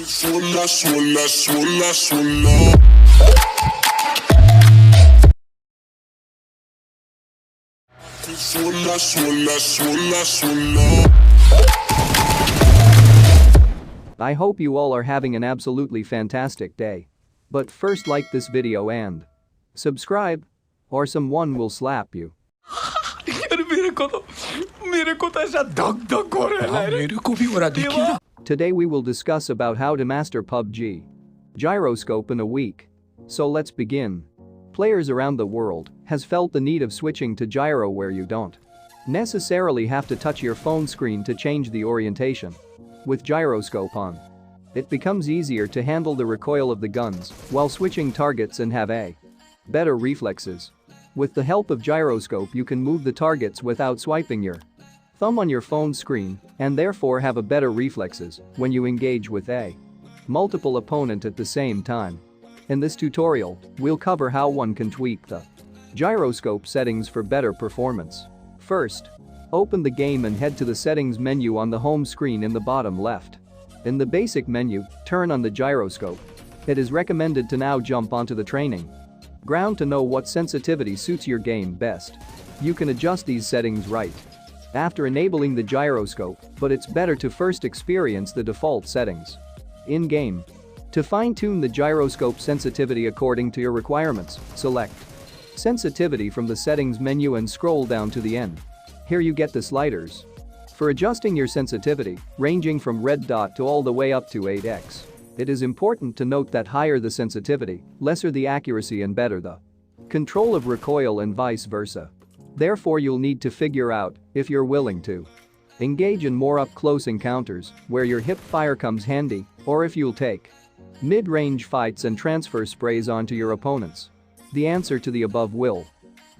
Suela, suela, suela, suela. Suela, suela, suela, suela. I hope you all are having an absolutely fantastic day. But first, like this video and subscribe, or someone will slap you. यार मेरे को तो ऐसा धक धक हो रहा है मेरे को भी हो रहा देखिए ना. Today we will discuss about how to master PUBG Gyroscope in a week. So let's begin. Players around the world has felt the need of switching to gyro where you don't necessarily have to touch your phone screen to change the orientation. With Gyroscope on, it becomes easier to handle the recoil of the guns while switching targets and have a better reflexes. With the help of Gyroscope, you can move the targets without swiping your thumb on your phone screen and therefore have a better reflexes when you engage with a multiple opponent at the same time. In this tutorial, we'll cover how one can tweak the Gyroscope settings for better performance. First, open the game and head to the settings menu on the home screen in the bottom left. In the basic menu, turn on the Gyroscope. It is recommended to now jump onto the training ground to know what sensitivity suits your game best. You can adjust these settings right after enabling the Gyroscope, but it's better to first experience the default settings in-game. To fine-tune the Gyroscope sensitivity according to your requirements, select Sensitivity from the settings menu and scroll down to the end. Here you get the sliders for adjusting your sensitivity, ranging from red dot to all the way up to 8x. It is important to note that higher the sensitivity, lesser the accuracy and better the control of recoil and vice versa. Therefore, you'll need to figure out if you're willing to engage in more up-close encounters where your hip fire comes handy, or if you'll take mid-range fights and transfer sprays onto your opponents. The answer to the above will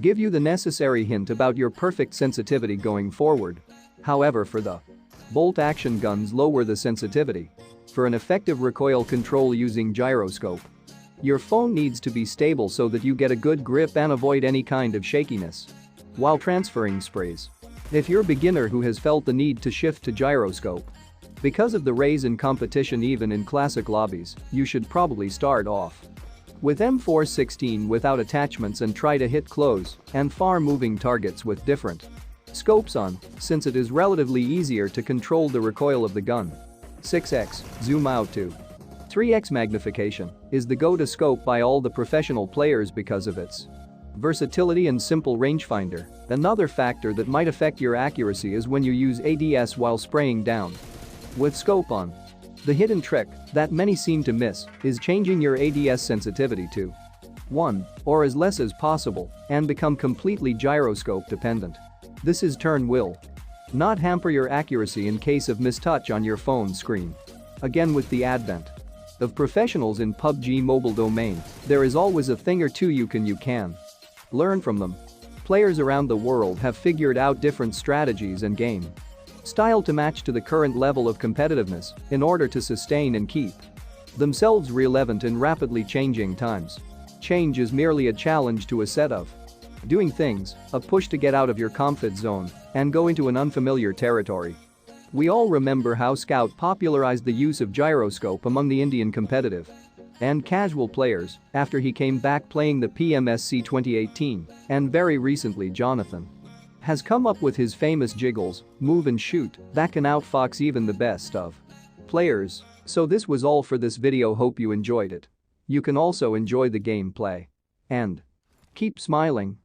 give you the necessary hint about your perfect sensitivity going forward. However, for the bolt-action guns, lower the sensitivity for an effective recoil control using Gyroscope. Your phone needs to be stable so that you get a good grip and avoid any kind of shakiness while transferring sprays. If you're a beginner who has felt the need to shift to Gyroscope because of the raise in competition even in classic lobbies, you should probably start off with M416 without attachments and try to hit close and far-moving targets with different scopes on, since it is relatively easier to control the recoil of the gun. 6x zoom out to 3x magnification is the go-to scope by all the professional players because of its versatility and simple rangefinder. Another factor that might affect your accuracy is when you use ADS while spraying down with scope on. The hidden trick that many seem to miss is changing your ADS sensitivity to 1 or as less as possible and become completely Gyroscope dependent. This in turn will not hamper your accuracy in case of mistouch on your phone screen. Again, with the advent of professionals in PUBG mobile domain, there is always a thing or two you can learn from them. Players around the world have figured out different strategies and game style to match to the current level of competitiveness in order to sustain and keep themselves relevant in rapidly changing times. Change is merely a challenge to a set of doing things, a push to get out of your comfort zone and go into an unfamiliar territory. We all remember how Scout popularized the use of Gyroscope among the Indian competitive and casual players after he came back playing the PMSC 2018, and very recently Jonathan has come up with his famous jiggles, move and shoot, that can outfox even the best of players. So this was all for this video, hope you enjoyed it. You can also enjoy the gameplay and keep smiling.